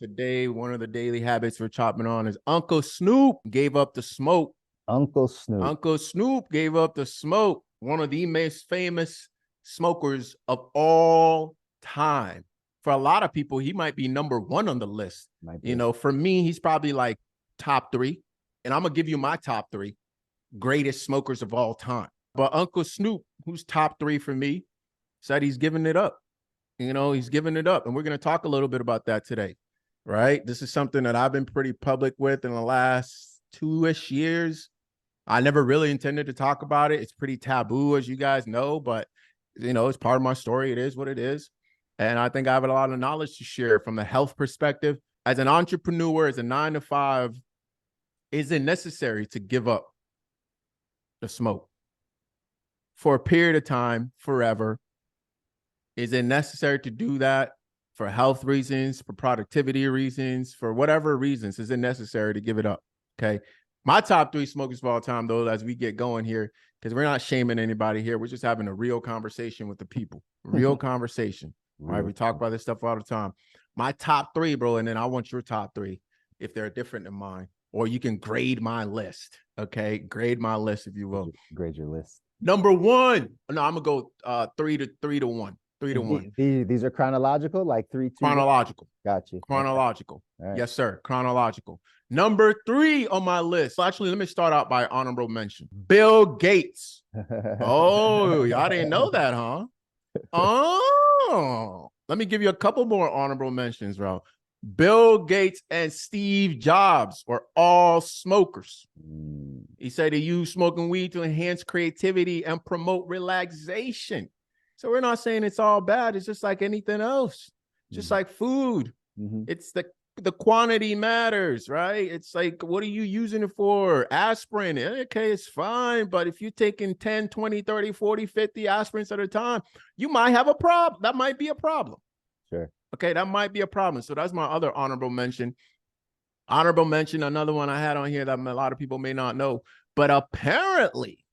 Today, one of the daily habits we're chopping on is Uncle Snoop gave up the smoke. Uncle Snoop. Uncle Snoop gave up the smoke. One of the most famous smokers of all time. For a lot of people, he might be number one on the list. You know, for me, he's probably like top three. And I'm going to give you my top three greatest smokers of all time. But Uncle Snoop, who's top three for me, said he's giving it up. You know, he's giving it up. And we're going to talk a little bit about that today, right? This is something that I've been pretty public with in the last 2-ish years. I never really intended to talk about it. It's pretty taboo, as you guys know, but, you know, it's part of my story. It is what it is. And I think I have a lot of knowledge to share from the health perspective. As an entrepreneur, as a 9-to-5, is it necessary to give up the smoke for a period of time, forever? Is it necessary to do that for health reasons, for productivity reasons, for whatever reasons? Is it necessary to give it up? Okay. My top three smokers of all time, though, as we get going here, because we're not shaming anybody here. We're just having a real conversation with the people. Real conversation. Right. We talk about this stuff all the time. My top three, bro, and then I want your top three if they're different than mine. Or you can grade my list. Okay. Grade my list, if you will. Grade your list. Number one. No, I'm gonna go 3 to 1. 3 to 1. These are chronological, like 3, 2. Chronological. Got you. Chronological. Right. Yes, sir. Chronological. Number 3 on my list. Well, actually, let me start out by honorable mention. Bill Gates. Oh, y'all didn't know that, huh? Oh, let me give you a couple more honorable mentions, bro. Bill Gates and Steve Jobs were all smokers. He said he used smoking weed to enhance creativity and promote relaxation. So we're not saying it's all bad. It's just like anything else, just like food. It's the quantity matters, right? It's like, what are you using it for? Aspirin. Okay, it's fine. But if you're taking 10, 20, 30, 40, 50 aspirins at a time, you might have a problem. That might be a problem. Sure. Okay, that might be a problem. So that's my other honorable mention. Honorable mention, another one I had on here that a lot of people may not know. But apparently,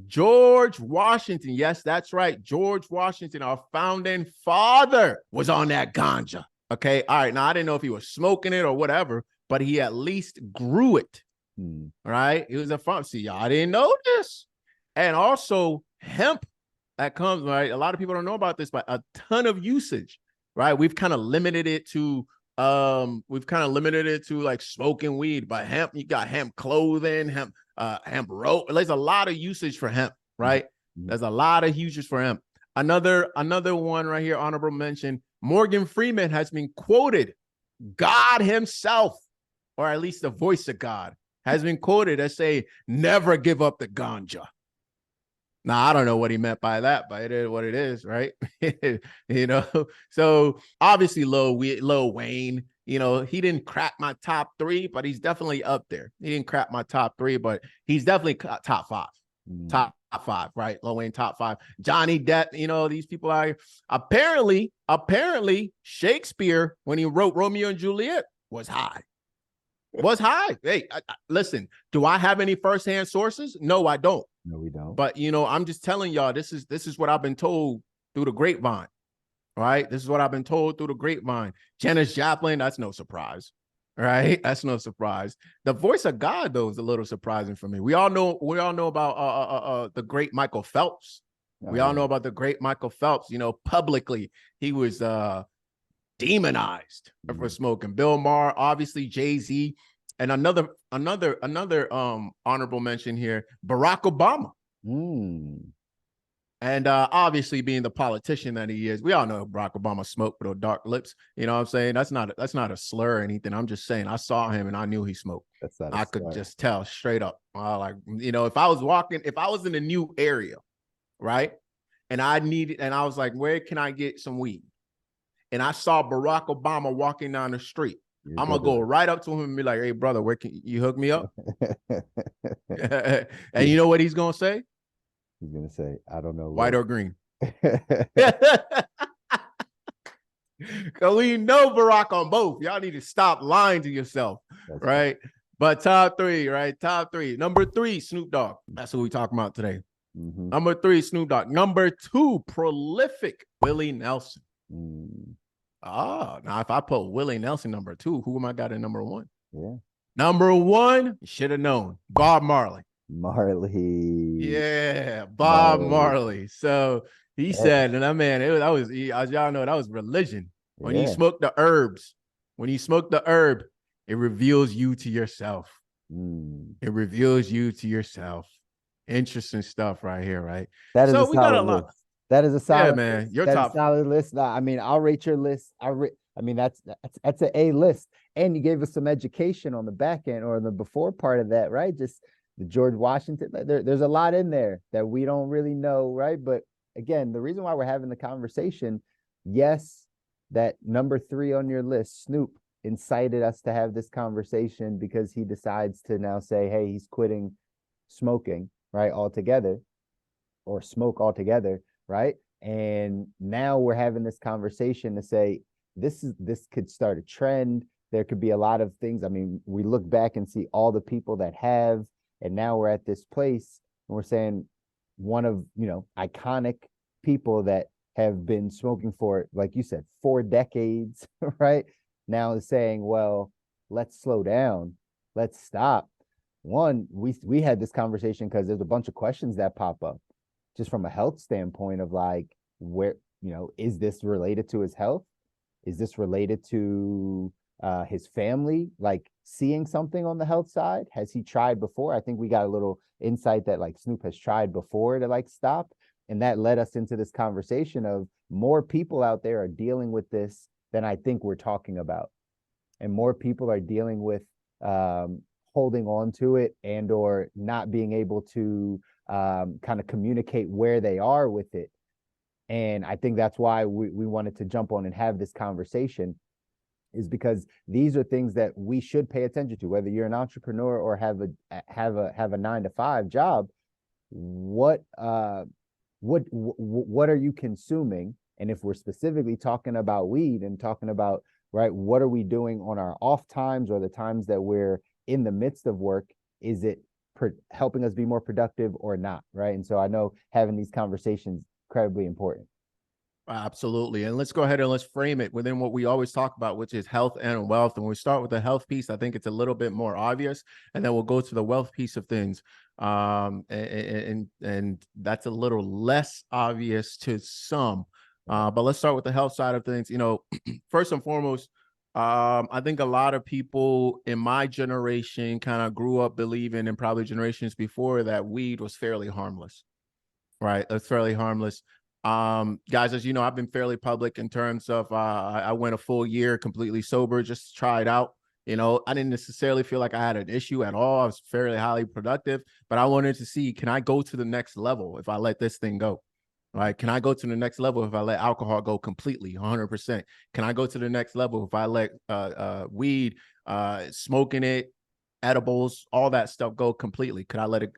George Washington, yes, that's right. George Washington, our founding father, was on that ganja. Okay. All right. Now, I didn't know if he was smoking it or whatever, but he at least grew it. All right. He was a farm. See, I didn't know this. And also hemp that comes, right? A lot of people don't know about this, but a ton of usage, right? We've kind of limited it to like smoking weed, but hemp, you got hemp clothing, hemp rope. There's a lot of usage for hemp, right? There's a lot of uses for hemp. Another one right here, honorable mention. Morgan Freeman has been quoted, God himself, or at least the voice of God, has been quoted as saying, never give up the ganja. Now, I don't know what he meant by that, but it is what it is, right? You know, so obviously Lil Wayne, you know, he didn't crack my top 3, but he's definitely up there. He didn't crack my top 3, but he's definitely top 5. Top 5, right? Lil Wayne, top 5. Johnny Depp, you know, these people are apparently Shakespeare, when he wrote Romeo and Juliet, was high. Hey, listen, do I have any firsthand sources? No, I don't. No, we don't. But, you know, I'm just telling y'all, this is what I've been told through the grapevine, right? This is what I've been told through the grapevine. Janis Joplin, that's no surprise, right? That's no surprise. The voice of God, though, is a little surprising for me. We all know about the great Michael Phelps. We all know about the great Michael Phelps. You know, publicly, he was demonized for smoking. Bill Maher, obviously Jay-Z, and another honorable mention here, Barack Obama. And obviously being the politician that he is, we all know Barack Obama smoked with those dark lips. You know what I'm saying? That's not a slur or anything. I'm just saying I saw him and I knew he smoked. I could just tell straight up. Like, you know, if I was in a new area, right? And I was like, where can I get some weed? And I saw Barack Obama walking down the street. I'm going to go right up to him and be like, hey, brother, where can you hook me up? And you know what he's going to say? He's going to say, I don't know. White or green. Because we know Barack on both. Y'all need to stop lying to yourself, right? But top 3, right? Top 3. Number 3, Snoop Dogg. That's what we're talking about today. Number 3, Snoop Dogg. Number 2, prolific Willie Nelson. Oh, now if I put Willie Nelson number 2, who am I got at number 1? Yeah. Number 1, you should have known, Bob Marley. Marley. Yeah, Bob Marley. Marley. So he Yeah. said, and that man, that was, as y'all know, that was religion. When you Yeah. smoke the herbs, when you smoke the herb, it reveals you to yourself. Mm. It reveals you to yourself. Interesting stuff right here, right? That is a So we got a solid lot. list. That is a Yeah, solid man. list. Your That is a top. solid list. Nah, I mean, I'll rate your list. I mean, that's an A list. And you gave us some education on the back end or the before part of that, right? Just the George Washington. There's a lot in there that we don't really know, right? But again, the reason why we're having the conversation, yes, that number 3 on your list, Snoop, incited us to have this conversation because he decides to now say, hey, he's quitting smoking, right, altogether, or smoke altogether, right? And now we're having this conversation to say this could start a trend. There could be a lot of things. I mean, we look back and see all the people that have, and now we're at this place and we're saying one of, iconic people that have been smoking for, like you said, 4 decades, right? Now is saying, well, let's slow down, let's stop. One, we had this conversation because there's a bunch of questions that pop up just from a health standpoint of like, where, is this related to his health? Is this related to his family, like seeing something on the health side? Has he tried before? I think we got a little insight that like Snoop has tried before to like stop. And that led us into this conversation of more people out there are dealing with this than I think we're talking about. And more people are dealing with holding on to it and or not being able to kind of communicate where they are with it. And I think that's why we wanted to jump on and have this conversation, is because these are things that we should pay attention to, whether you're an entrepreneur or have a 9-to-5 job. What are you consuming? And if we're specifically talking about weed and talking about, right, what are we doing on our off times or the times that we're in the midst of work? Is it helping us be more productive or not, right? And so I know having these conversations incredibly important. Absolutely. And let's go ahead and let's frame it within what we always talk about, which is health and wealth. And we start with the health piece. I think it's a little bit more obvious, and then we'll go to the wealth piece of things. And that's a little less obvious to some. But let's start with the health side of things. First and foremost, I think a lot of people in my generation kind of grew up believing, and probably generations before, that weed was fairly harmless. Right. It's fairly harmless. Guys, as you know, I've been fairly public in terms of I went a full year completely sober, just to try it out. I didn't necessarily feel like I had an issue at all. I was fairly highly productive, but I wanted to see, can I go to the next level if I let this thing go? Right? Can I go to the next level if I let alcohol go completely, 100%? Can I go to the next level if I let weed, smoking it, edibles, all that stuff go completely? Could I let it,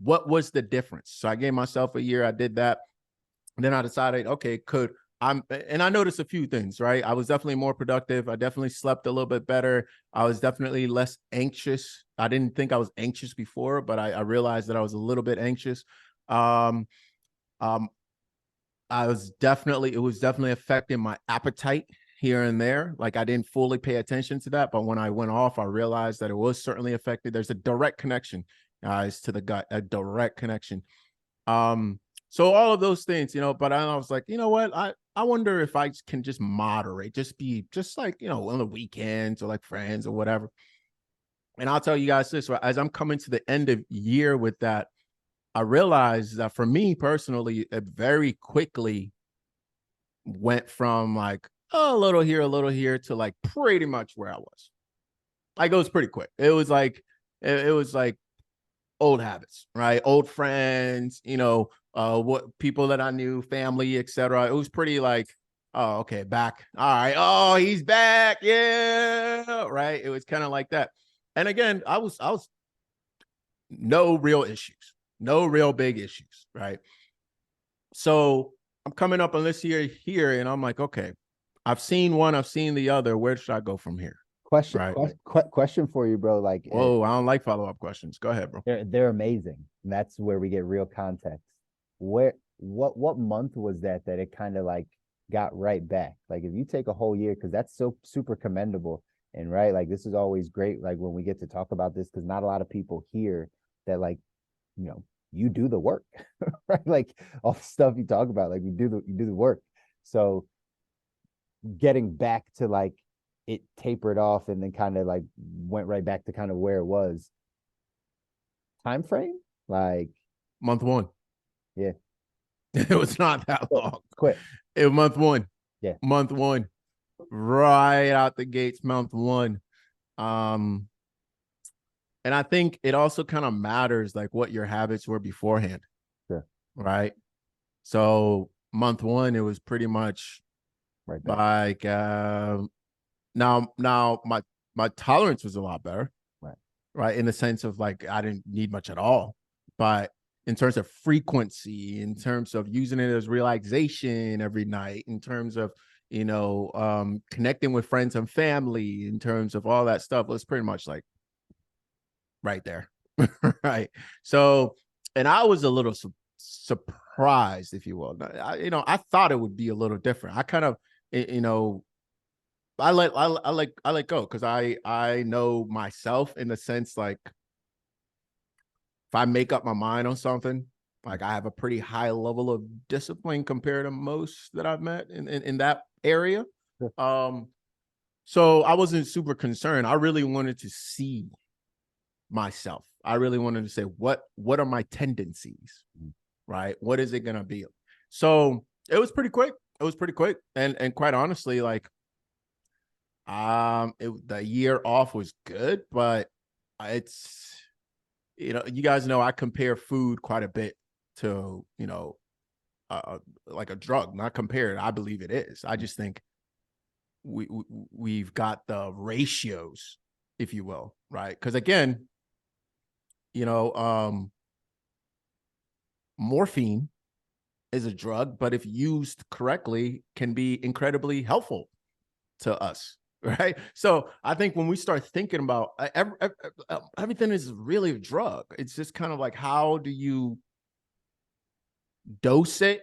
what was the difference? So I gave myself a year. I did that. And then I decided, okay, and I noticed a few things, right? I was definitely more productive. I definitely slept a little bit better. I was definitely less anxious. I didn't think I was anxious before, but I realized that I was a little bit anxious. It was definitely affecting my appetite here and there. Like, I didn't fully pay attention to that, but when I went off, I realized that it was certainly affected. There's a direct connection, guys, to the gut, a direct connection. So all of those things, but I was like, you know what? I wonder if I can just moderate, just be just like, on the weekends or like friends or whatever. And I'll tell you guys this, as I'm coming to the end of year with that, I realized that for me personally, it very quickly went from like a little here to like pretty much where I was. Like, it was pretty quick. It was like old habits, right? Old friends, what people that I knew, family, etc. It was pretty like, oh, okay, back. All right. Oh, he's back. Yeah. Right. It was kind of like that. And again, I was no real issues, no real big issues. Right. So I'm coming up on this year here, and I'm like, okay, I've seen one, I've seen the other. Where should I go from here? Right. Question for you, bro. Like, whoa, I don't like follow-up questions. Go ahead, bro. They're amazing. And that's where we get real context. What month was that it kind of like got right back. Like if you take a whole year, because that's so super commendable. And right, like this is always great, like when we get to talk about this, because not a lot of people hear that, like, you know, you do the work, right? Like all the stuff you talk about, like you do the work. So getting back to like it tapered off and then kind of like went right back to kind of where it was. Time frame? Like, Month one. yeah. It was not that long. Quit. It was month one. Yeah. Month one. Right out the gates, month one. Um, and I think it also kind of matters like what your habits were beforehand. Sure. Right. So month one, it was pretty much Right back. like now my tolerance was a lot better. Right. Right. In the sense of like I didn't need much at all. But in terms of frequency, in terms of using it as relaxation every night, in terms of connecting with friends and family, in terms of all that stuff, was pretty much like right there. Right. So, and I was a little surprised, if you will. I thought it would be a little different. I kind of, I let go because I know myself in the sense like if I make up my mind on something, like I have a pretty high level of discipline compared to most that I've met in that area. Sure. So I wasn't super concerned. I really wanted to see myself. I really wanted to say, what are my tendencies, right? What is it going to be? So it was pretty quick. It was pretty quick. And quite honestly, like, the year off was good, but it's, you guys know I compare food quite a bit to, like a drug. Not compared. I believe it is. I just think we've got the ratios, if you will, right? Because again, morphine is a drug, but if used correctly, can be incredibly helpful to us, right? So I think when we start thinking about everything is really a drug, it's just kind of like, how do you dose it?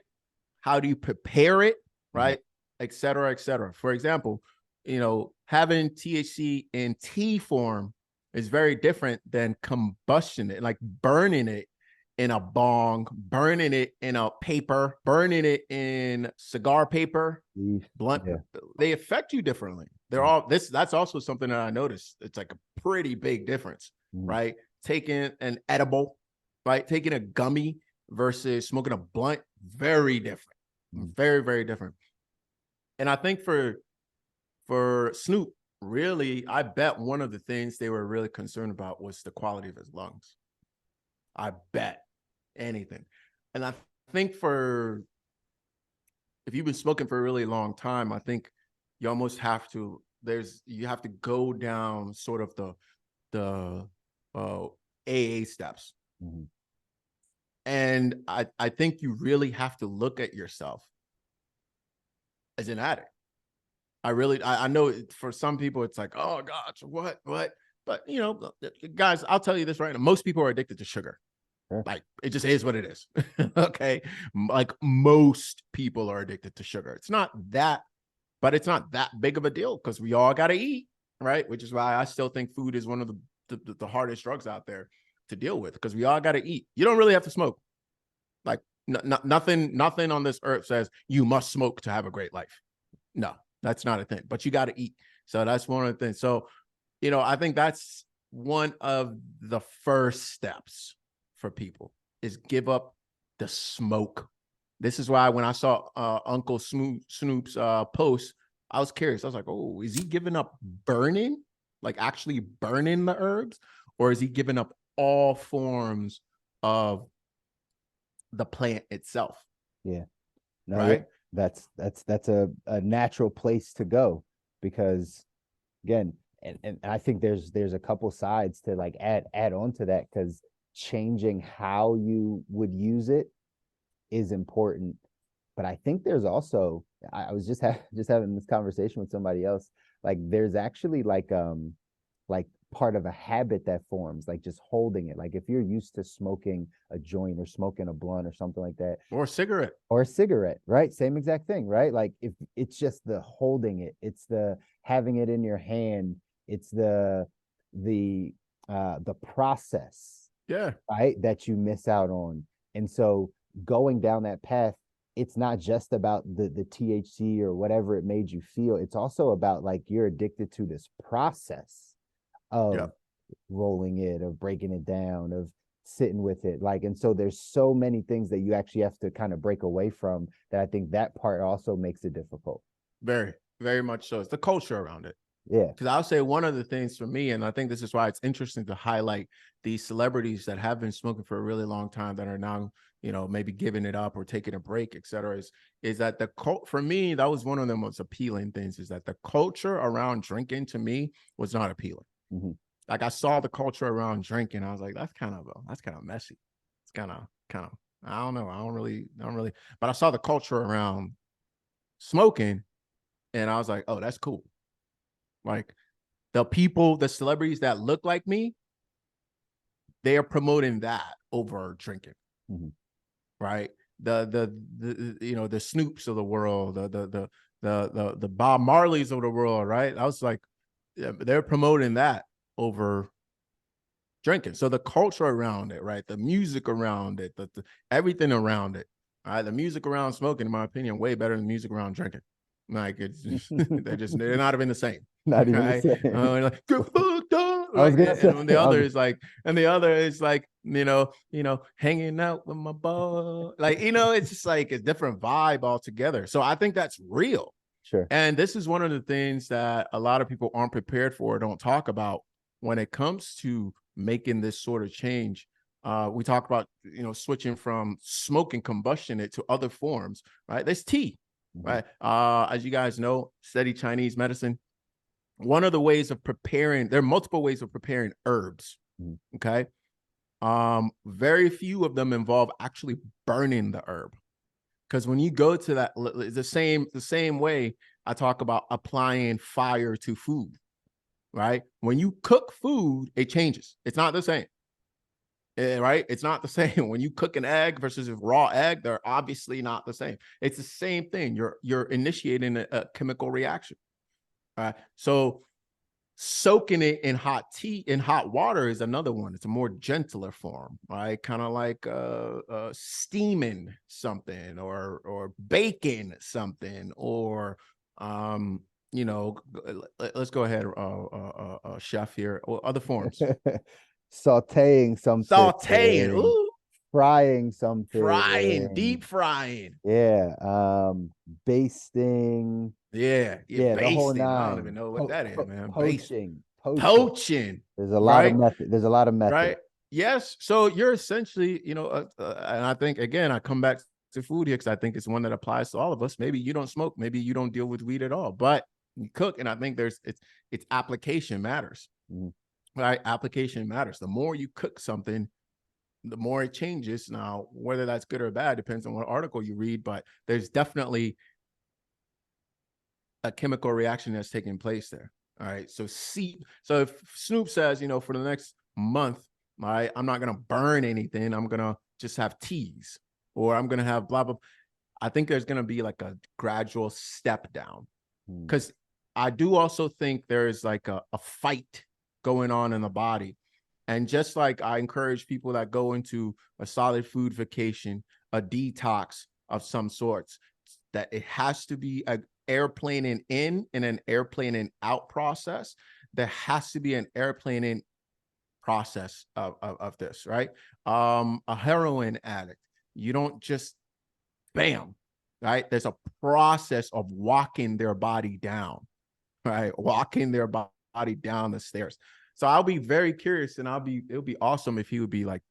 How do you prepare it, right? Et cetera, et cetera. For example, having THC in tea form is very different than combustion it, like burning it in a bong, burning it in a paper, burning it in cigar paper, blunt. Yeah. They affect you differently. They're all that's also something that I noticed. It's like a pretty big difference, right? Taking an edible, right? Taking a gummy versus smoking a blunt, very different. Very, very different. And I think for Snoop, really, I bet one of the things they were really concerned about was the quality of his lungs. I bet anything. And I think if you've been smoking for a really long time, I think you almost have to, you have to go down sort of the AA steps. And I think you really have to look at yourself as an addict. I know for some people it's like, oh gosh, what? But guys, I'll tell you this right now. Most people are addicted to sugar. Sure. Like it just is what it is. Okay. Like most people are addicted to sugar. It's not that big of a deal because we all got to eat, right? Which is why I still think food is one of the hardest drugs out there to deal with because we all got to eat. You don't really have to smoke. Like nothing on this earth says you must smoke to have a great life. No, that's not a thing, but you got to eat. So that's one of the things. So, I think that's one of the first steps for people is give up the smoke. This is why when I saw Uncle Snoop's post, I was curious. I was like, oh, is he giving up burning, like actually burning the herbs, or is he giving up all forms of the plant itself? Yeah. No, right. Yeah. That's a natural place to go because again, and I think there's a couple sides to like add on to that because changing how you would use it is important. But I think there's also I was just having this conversation with somebody else. Like there's actually like part of a habit that forms, like just holding it. Like if you're used to smoking a joint or smoking a blunt or something like that, or a cigarette. or a cigarette, right? Same exact thing, right? Like if it's just the holding it, it's the having it in your hand, it's the process, Yeah, right? That you miss out on. And so going down that path, it's not just about the THC or whatever it made you feel. It's also about like you're addicted to this process yeah. of rolling it, of breaking it down, of sitting with it. Like, and so there's so many things that you actually have to kind of break away from, that I think that part also makes it difficult. Very, very much so. It's the culture around it. Yeah. Because I'll say one of the things for me, and I think this is why it's interesting to highlight these celebrities that have been smoking for a really long time that are now, maybe giving it up or taking a break, et cetera, is that for me, that was one of the most appealing things, is that the culture around drinking to me was not appealing. Mm-hmm. Like I saw the culture around drinking, I was like, that's kind of messy. It's kind of, I don't know. I don't really, but I saw the culture around smoking and I was like, oh, that's cool. Like the celebrities that look like me, they are promoting that over drinking. Mm-hmm. Right. The the Snoops of the world, the Bob Marleys of the world, right? I was like, yeah, they're promoting that over drinking. So the culture around it, right? The music around it, the everything around it. All right. The music around smoking, in my opinion, way better than music around drinking. Like it's just, they're not even the same. Not even Right. the same. Like get fucked up. I was Right. gonna say, And the other is like, hanging out with my boy. Like, it's just like a different vibe altogether. So I think that's real. sure. And this is one of the things that a lot of people aren't prepared for, don't talk about when it comes to making this sort of change. We talk about, switching from smoking combustion to other forms, right? There's tea, Mm-hmm. right? As you guys know, study Chinese medicine. One of the ways of preparing, there are multiple ways of preparing herbs. Mm-hmm. Okay. Very few of them involve actually burning the herb. Because when you go to that, the same way I talk about applying fire to food, right? When you cook food, it changes. It's not the same. Right? It's not the same. When you cook an egg versus a raw egg, they're obviously not the same. It's the same thing. You're initiating a chemical reaction. Right. So soaking it in hot water is another one. It's a more gentler form, right? Kind of like steaming something or baking something, or let's go ahead, chef here, or other forms. Sauteing something, Sauteing, ooh, frying frying, something. deep frying. Yeah. Basting. Yeah, Yeah, the whole basting. I don't even nine. know what that is, man. Basting, Poaching. poaching, There's a lot of right? method. There's a lot of method. Right. Yes. So you're essentially, and I think, again, I come back to food here because I think it's one that applies to all of us. Maybe you don't smoke, maybe you don't deal with weed at all, but you cook. And I think it's application matters. Mm-hmm. Right. Application matters. The more you cook something, the more it changes. Now, whether that's good or bad depends on what article you read, but there's definitely a chemical reaction that's taking place there. All right. So if Snoop says, for the next month, all right, I'm not gonna burn anything, I'm gonna just have teas, or I'm gonna have blah blah. I think there's gonna be like a gradual step down. Because I do also think there's like a fight going on in the body. And just like I encourage people that go into a solid food vacation, a detox of some sorts, that it has to be an airplaning in and an airplaning out process. There has to be an airplaning process of this, right? A heroin addict, you don't just bam, right? There's a process of walking their body down, right? Walking their body down the stairs. So I'll be very curious, and it'll be awesome if he would be like,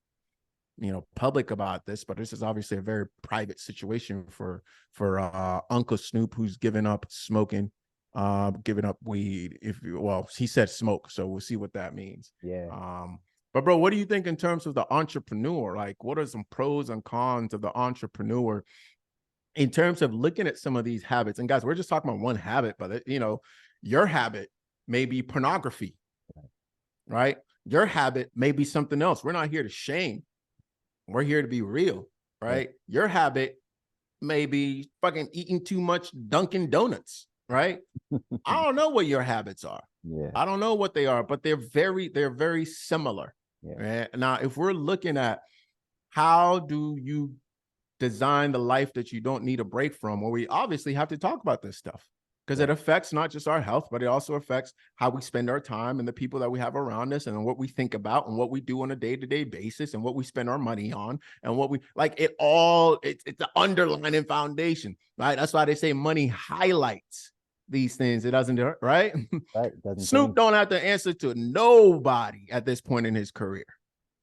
public about this, but this is obviously a very private situation for Uncle Snoop, who's given up smoking, giving up weed. He said smoke, so we'll see what that means. Yeah. But bro, what do you think in terms of the entrepreneur? Like, what are some pros and cons of the entrepreneur in terms of looking at some of these habits? And guys, we're just talking about one habit, but your habit may be pornography. right? Your habit may be something else. We're not here to shame. We're here to be real, right? Your habit may be fucking eating too much Dunkin' Donuts, right? I don't know what your habits are. Yeah. I don't know what they are, but they're very similar. Yeah. Right? Now, if we're looking at how do you design the life that you don't need a break from, well, we obviously have to talk about this stuff because it affects not just our health, but it also affects how we spend our time and the people that we have around us and what we think about and what we do on a day-to-day basis and what we spend our money on and what we like. It's the underlying foundation, right? That's why they say money highlights these things. It doesn't, right? Right. Doesn't Snoop change. don't have to answer to nobody at this point in his career,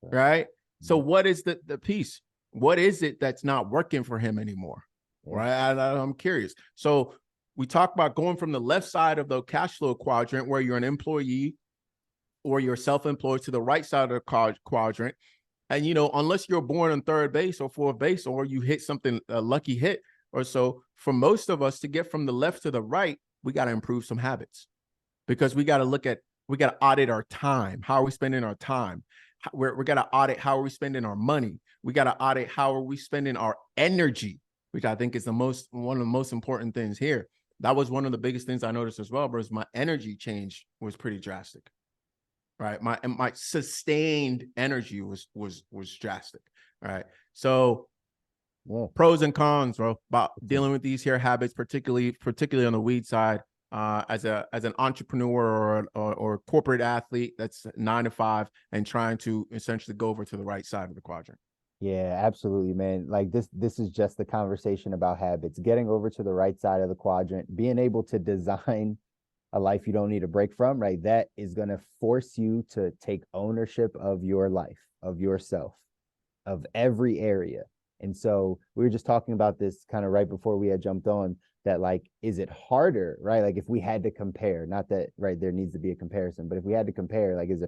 right? So what is the piece? What is it that's not working for him anymore? Right? I'm curious. So we talk about going from the left side of the cash flow quadrant where you're an employee or you're self-employed to the right side of the quadrant. And, you know, unless you're born on third base or fourth base or you hit something, a lucky hit or so, for most of us to get from the left to the right, we got to improve some habits because we got to audit our time. How are we spending our time? We're got to audit how are we spending our money. We got to audit how are we spending our energy, which I think is one of the most important things here. That was one of the biggest things I noticed as well, bro, is my energy change was pretty drastic. Right. My sustained energy was drastic. Right. So pros and cons, bro, about dealing with these here habits, particularly on the weed side. As an entrepreneur or corporate athlete that's 9 to 5 and trying to essentially go over to the right side of the quadrant. Yeah, absolutely, man. Like this is just the conversation about habits, getting over to the right side of the quadrant, being able to design a life you don't need a break from, right? That is going to force you to take ownership of your life, of yourself, of every area. And so we were just talking about this kind of right before we had jumped on that, like, is it harder, right? Like if we had to compare, not that, right, there needs to be a comparison, but if we had to compare, like, is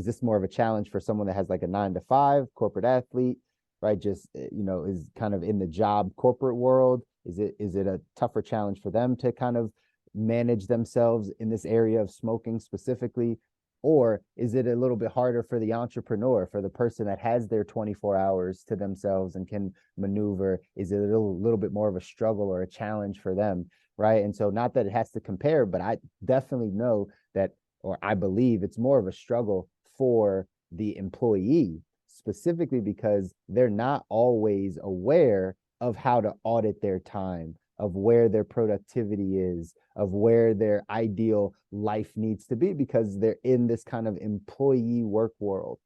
this more of a challenge for someone that has like a 9 to 5 corporate athlete, right? Just, is kind of in the job corporate world. Is it a tougher challenge for them to kind of manage themselves in this area of smoking specifically? Or is it a little bit harder for the entrepreneur, for the person that has their 24 hours to themselves and can maneuver? Is it a little bit more of a struggle or a challenge for them, right? And so not that it has to compare, but I definitely know that, or I believe it's more of a struggle for the employee, specifically because they're not always aware of how to audit their time, of where their productivity is, of where their ideal life needs to be, because they're in this kind of employee work world.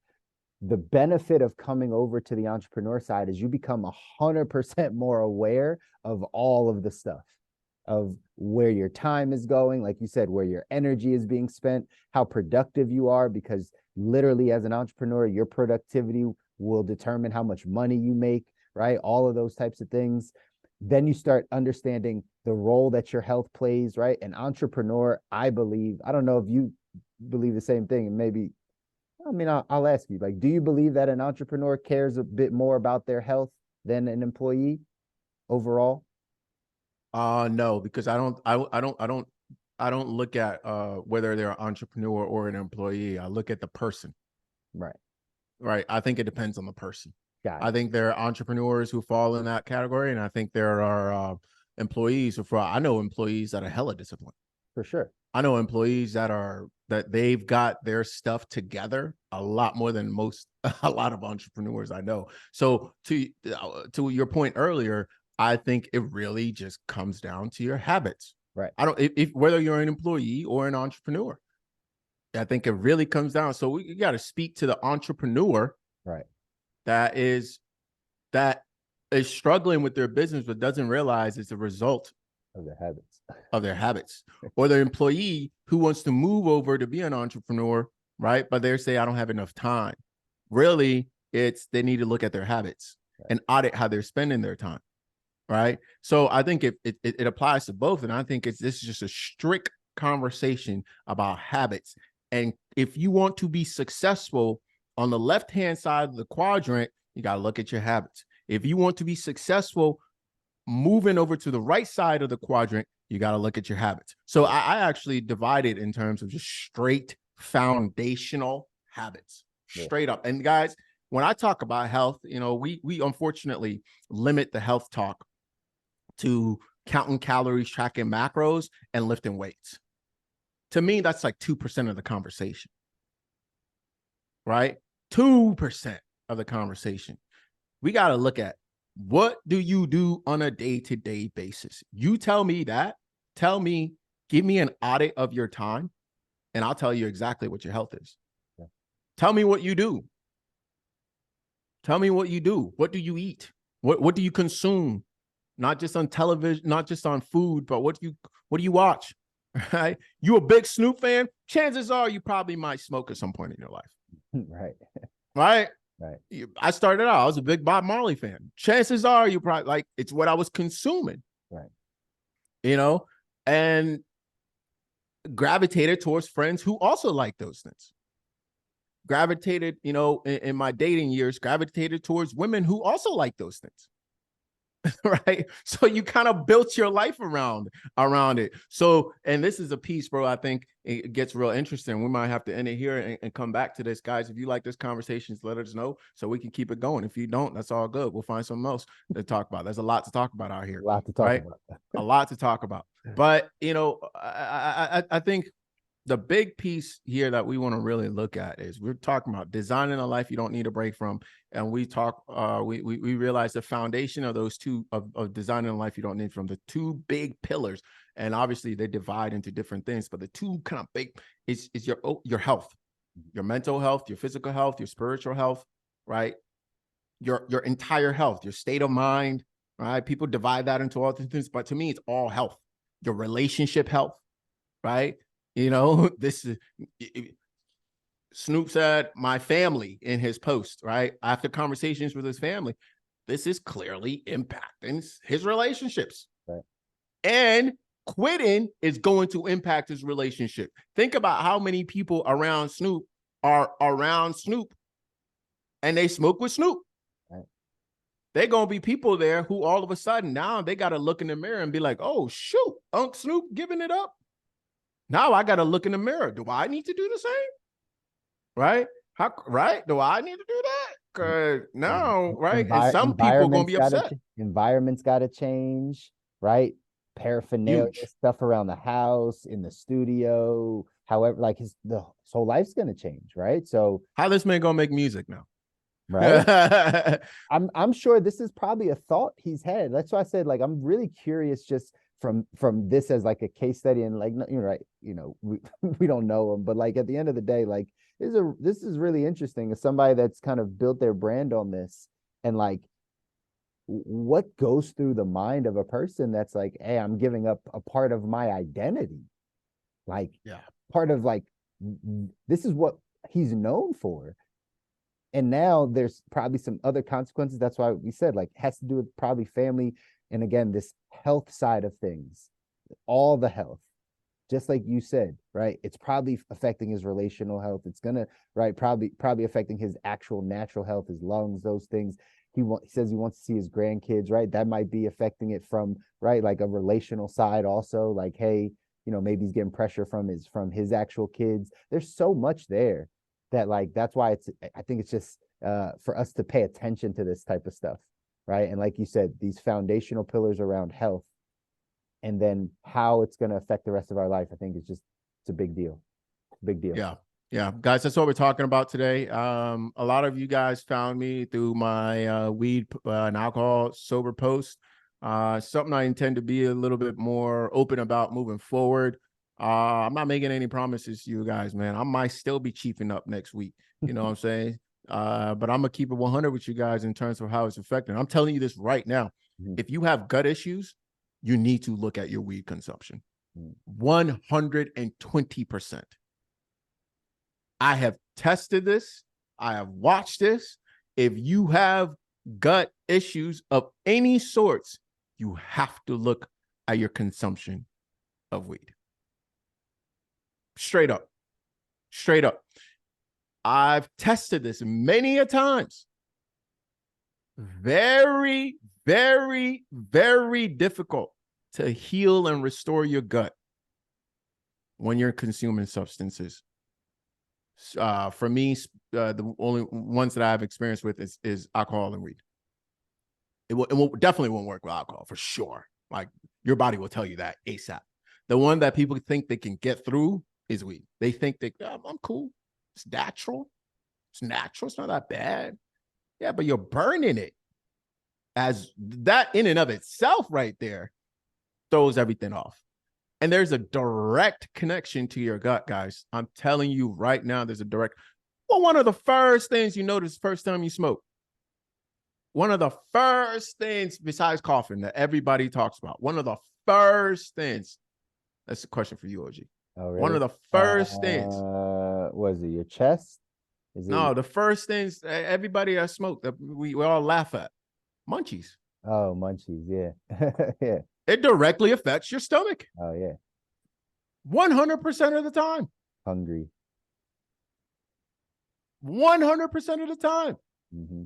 The benefit of coming over to the entrepreneur side is you become 100% more aware of all of the stuff, of where your time is going, like you said, where your energy is being spent, how productive you are, because literally as an entrepreneur, your productivity will determine how much money you make, right? All of those types of things. Then you start understanding the role that your health plays, right? An entrepreneur, I believe, I don't know if you believe the same thing, and maybe, I mean, I'll ask you, like, do you believe that an entrepreneur cares a bit more about their health than an employee overall? No, because I don't look at whether they're an entrepreneur or an employee. I look at the person. Right. Right. I think it depends on the person. Got I it. think there are entrepreneurs who fall in that category, and I think there are employees who fall. I know employees that are hella disciplined. For sure. I know employees that they've got their stuff together a lot more than a lot of entrepreneurs I know. So to your point earlier, I think it really just comes down to your habits. Right. I don't if whether you're an employee or an entrepreneur. I think it really comes down. So we got to speak to the entrepreneur, right, that is struggling with their business but doesn't realize it's a result of their habits. of their habits, or the employee who wants to move over to be an entrepreneur, right? But they say, I don't have enough time. Really, it's they need to look at their habits and audit how they're spending their time, right? So I think it applies to both. And I think this is just a strict conversation about habits. And if you want to be successful on the left-hand side of the quadrant, you got to look at your habits. If you want to be successful moving over to the right side of the quadrant, you got to look at your habits. So I actually divide it in terms of just straight foundational habits, straight up. And guys, when I talk about health, you know, we unfortunately limit the health talk to counting calories, tracking macros, and lifting weights. To me, that's like 2% of the conversation, right? 2% of the conversation. We got to look at, what do you do on a day-to-day basis? You tell me that. Tell me, give me an audit of your time, and I'll tell you exactly what your health is. Yeah. Tell me what you do. Tell me what you do. What do you eat? What do you consume? Not just on television, not just on food, but what do you watch? Right? You a big Snoop fan? Chances are you probably might smoke at some point in your life. Right. Right. Right. I started out, I was a big Bob Marley fan. Chances are you probably, like, it's what I was consuming. Right. You know, and gravitated towards friends who also like those things. Gravitated, you know, in my dating years, gravitated towards women who also like those things. Right. So you kind of built your life around it. So, and this is a piece, bro, I think it gets real interesting. We might have to end it here and come back to this, guys. If you like this conversation, let us know so we can keep it going. If you don't, that's all good. We'll find something else to talk about. There's a lot to talk about out here. A lot to talk about. A lot to talk about. But, you know, I think the big piece here that we want to really look at is, we're talking about designing a life you don't need a break from. And we talk, we realize the foundation of those two, of designing a life you don't need from, the two big pillars. And obviously they divide into different things, but the two kind of big is your health, your mental health, your physical health, your spiritual health, right? Your entire health, your state of mind, right? People divide that into all these things, but to me, it's all health. Your relationship health, right? You know, this is, Snoop said, my family, in his post, right? After conversations with his family, this is clearly impacting his relationships. Right. And quitting is going to impact his relationship. Think about how many people around Snoop are around Snoop and they smoke with Snoop. Right. They're going to be people there who all of a sudden now they got to look in the mirror and be like, oh, shoot, Unc Snoop giving it up. Now I got to look in the mirror. Do I need to do the same? Right? Right? Do I need to do that? Because now, right? And some people are going to be upset. Environment's got to change, right? Paraphernalia, stuff around the house, in the studio, however, like his whole life's going to change, right? So how this man going to make music now? Right. I'm sure this is probably a thought he's had. That's why I said, like, I'm really curious just from this as like a case study, and like, you're right, you know, we don't know him, but like at the end of the day, like, this is really interesting as somebody that's kind of built their brand on this, and like what goes through the mind of a person that's like, hey, I'm giving up a part of my identity, like, yeah, part of, like, this is what he's known for. And now there's probably some other consequences. That's why we said, like, has to do with probably family. And again, this health side of things, all the health, just like you said, right? It's probably affecting his relational health. It's gonna, right, probably affecting his actual natural health, his lungs, those things. He says he wants to see his grandkids, right? That might be affecting it from, right, like a relational side also. Like, hey, you know, maybe he's getting pressure from his actual kids. There's so much there that, like, that's why I think it's just for us to pay attention to this type of stuff, right? And like you said, these foundational pillars around health, and then how it's going to affect the rest of our life, I think it's a big deal. Big deal. Yeah, guys, that's what we're talking about today. A lot of you guys found me through my weed and alcohol sober post. Something I intend to be a little bit more open about moving forward. I'm not making any promises to you guys, man. I might still be chiefing up next week. You know what I'm saying? But I'm gonna keep it 100 with you guys in terms of how it's affecting. I'm telling you this right now. Mm-hmm. If you have gut issues, you need to look at your weed consumption. 120%. I have tested this. I have watched this. If you have gut issues of any sorts, you have to look at your consumption of weed. Straight up. I've tested this many a times. Very, very, very difficult to heal and restore your gut when you're consuming substances. For me, the only ones that I've experienced with is alcohol and weed. It definitely won't work with alcohol for sure. Like your body will tell you that ASAP. The one that people think they can get through is weed. They think that I'm cool. It's natural. It's natural. It's not that bad. Yeah, but you're burning it. As that in and of itself right there throws everything off. And there's a direct connection to your gut, guys. I'm telling you right now, there's a direct. Well, one of the first things you notice first time you smoke, one of the first things besides coughing that everybody talks about, one of the first things, that's a question for you, OG. Oh, really? One of the first things. Was it your chest? Is it? No, the first things everybody that smoked that we all laugh at. Munchies. Oh, munchies. Yeah. Yeah. It directly affects your stomach. Oh, yeah. 100% of the time. Hungry. 100% of the time. Mm-hmm.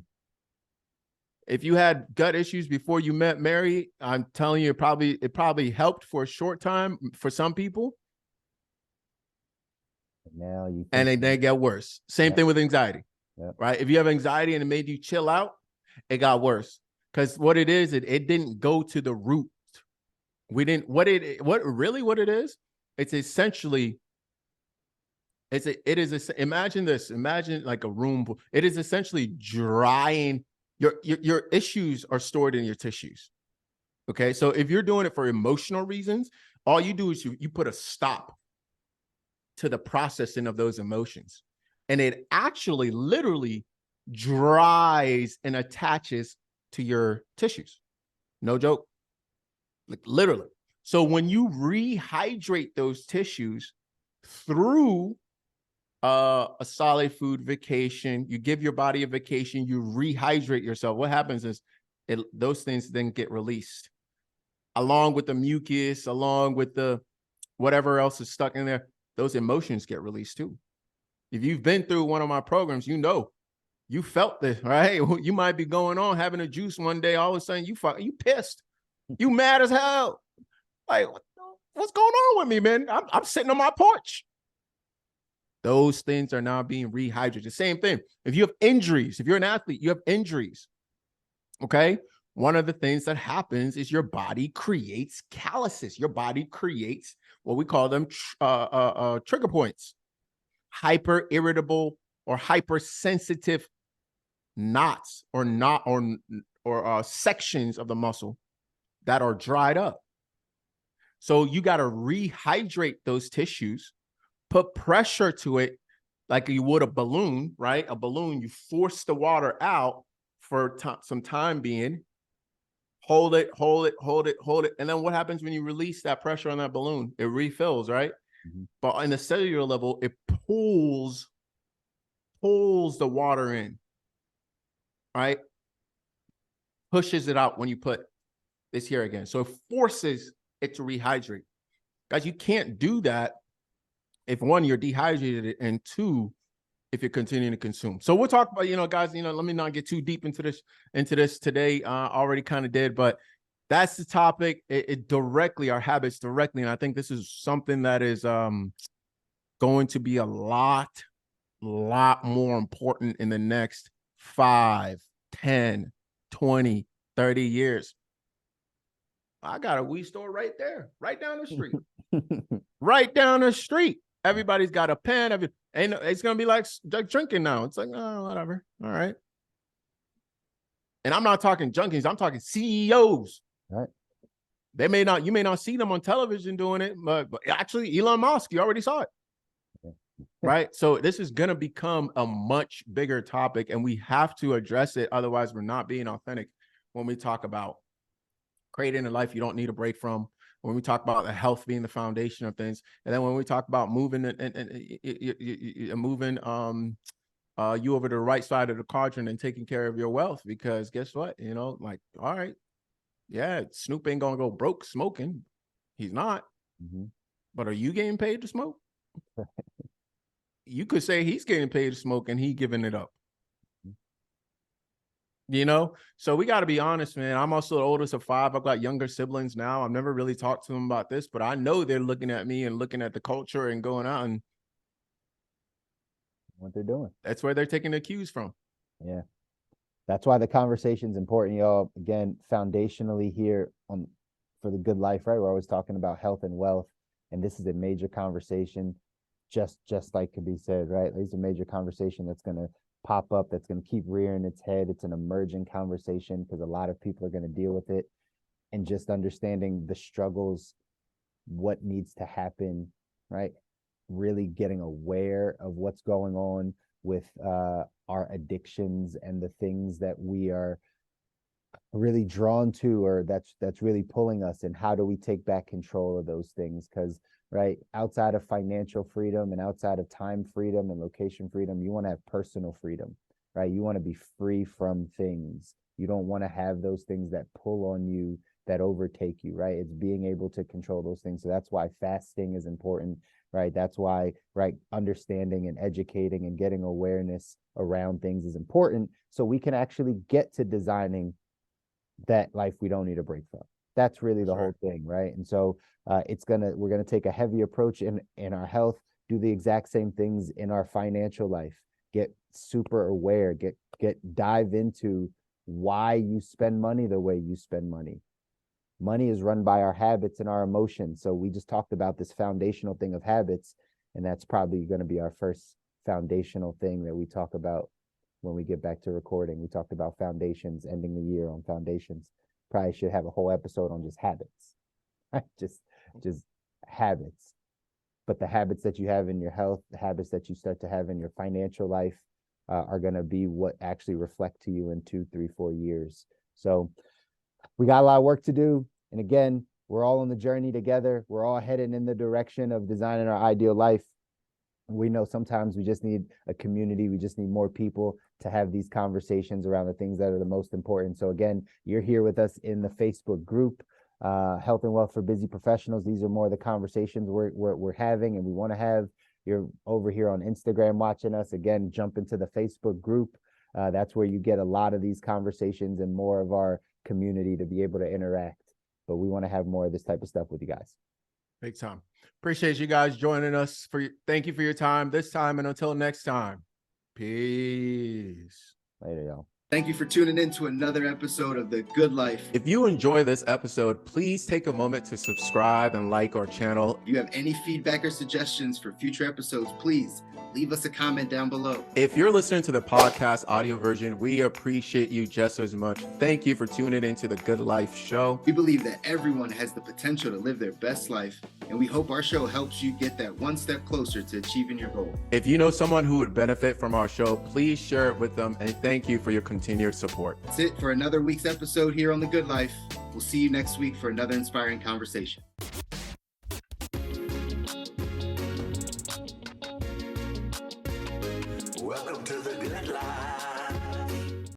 If you had gut issues before you met Mary, I'm telling you, it probably helped for a short time for some people. Now you and they get worse. Same thing with anxiety, right? If you have anxiety and it made you chill out, it got worse. Because what it is, it didn't go to the root. We didn't. What it is? It's essentially. Imagine this. Imagine like a room. It is essentially drying. Your issues are stored in your tissues. Okay, so if you're doing it for emotional reasons, all you do is you put a stop to the processing of those emotions, and it actually literally dries and attaches to your tissues. No joke, like literally. So when you rehydrate those tissues through a solid food vacation, you give your body a vacation, you rehydrate yourself. What happens is those things then get released along with the mucus, along with the whatever else is stuck in there. Those emotions get released too. If you've been through one of my programs, you know, you felt this, right? You might be going on having a juice one day, all of a sudden you pissed, you mad as hell. Like, what's going on with me, man? I'm sitting on my porch. Those things are now being rehydrated. The same thing. If you have injuries, if you're an athlete, you have injuries. Okay. One of the things that happens is your body creates calluses. Your body creates what we call them trigger points, hyper irritable or hypersensitive knots or sections of the muscle that are dried up. So you got to rehydrate those tissues, put pressure to it like you would a balloon, right? A balloon, you force the water out for some time being, hold it. And then what happens when you release that pressure on that balloon? It refills, right? Mm-hmm. But on the cellular level, it pulls the water in, right? Pushes it out when you put this here again. So it forces it to rehydrate. Guys, you can't do that if one, you're dehydrated, and two, if you're continuing to consume. So we'll talk about, guys, let me not get too deep into this today. Already kind of did, but that's the topic. It directly, our habits directly. And I think this is something that is going to be a lot more important in the next 5, 10, 20, 30 years. I got a weed store right there, right down the street. Right down the street. Everybody's got a pen. And it's going to be like drinking now. It's like, oh, whatever. All right. And I'm not talking junkies. I'm talking CEOs. Right. You may not see them on television doing it, but actually Elon Musk, you already saw it. Right. So this is going to become a much bigger topic, and we have to address it. Otherwise, we're not being authentic when we talk about creating a life you don't need a break from, when we talk about the health being the foundation of things. And then when we talk about moving you over to the right side of the quadrant and taking care of your wealth, because guess what? Like, all right, yeah, Snoop ain't going to go broke smoking. He's not. Mm-hmm. But are you getting paid to smoke? You could say he's getting paid to smoke and he giving it up. So we got to be honest, man. I'm also the oldest of 5. I've got younger siblings now. I've never really talked to them about this, but I know they're looking at me and looking at the culture and going out, and what they're doing. That's where they're taking the cues from. Yeah. That's why the conversation's important, y'all. Again, foundationally here for the good life, right? We're always talking about health and wealth, and this is a major conversation, just like could be said, right? This is a major conversation that's going to pop up, that's going to keep rearing its head. It's an emerging conversation because a lot of people are going to deal with it, and just understanding the struggles, what needs to happen, right? Really getting aware of what's going on with our addictions and the things that we are really drawn to, or that's really pulling us, and how do we take back control of those things? Because right outside of financial freedom and outside of time freedom and location freedom, you want to have personal freedom, right? You want to be free from things. You don't want to have those things that pull on you, that overtake you, right? It's being able to control those things. So that's why fasting is important, right? That's why, right, understanding and educating and getting awareness around things is important, so we can actually get to designing that life we don't need a break from. That's really the whole thing, right? And so we're gonna take a heavy approach in our health, do the exact same things in our financial life, get super aware, dive into why you spend money the way you spend money. Money is run by our habits and our emotions. So we just talked about this foundational thing of habits, and that's probably going to be our first foundational thing that we talk about when we get back to recording. We talked about foundations, ending the year on foundations. Probably should have a whole episode on just habits, right? Just habits. But the habits that you have in your health, the habits that you start to have in your financial life are going to be what actually reflect to you in 2, 3, 4 years. So we got a lot of work to do. And again, we're all on the journey together. We're all headed in the direction of designing our ideal life. We know sometimes we just need a community. We just need more people to have these conversations around the things that are the most important. So again, you're here with us in the Facebook group, Health and Wealth for Busy Professionals. These are more of the conversations we're having and we want to have. You're over here on Instagram watching us. Again, jump into the Facebook group. That's where you get a lot of these conversations and more of our community to be able to interact. But we want to have more of this type of stuff with you guys. Big time. Appreciate you guys joining us. Thank you for your time this time, and until next time, peace. Later, y'all. Thank you for tuning in to another episode of The Good Life. If you enjoy this episode, please take a moment to subscribe and like our channel. If you have any feedback or suggestions for future episodes, please leave us a comment down below. If you're listening to the podcast audio version, we appreciate you just as much. Thank you for tuning into The Good Life Show. We believe that everyone has the potential to live their best life, and we hope our show helps you get that one step closer to achieving your goal. If you know someone who would benefit from our show, please share it with them, and thank you for your continued support. That's it for another week's episode here on The Good Life. We'll see you next week for another inspiring conversation. Welcome to The Good Life.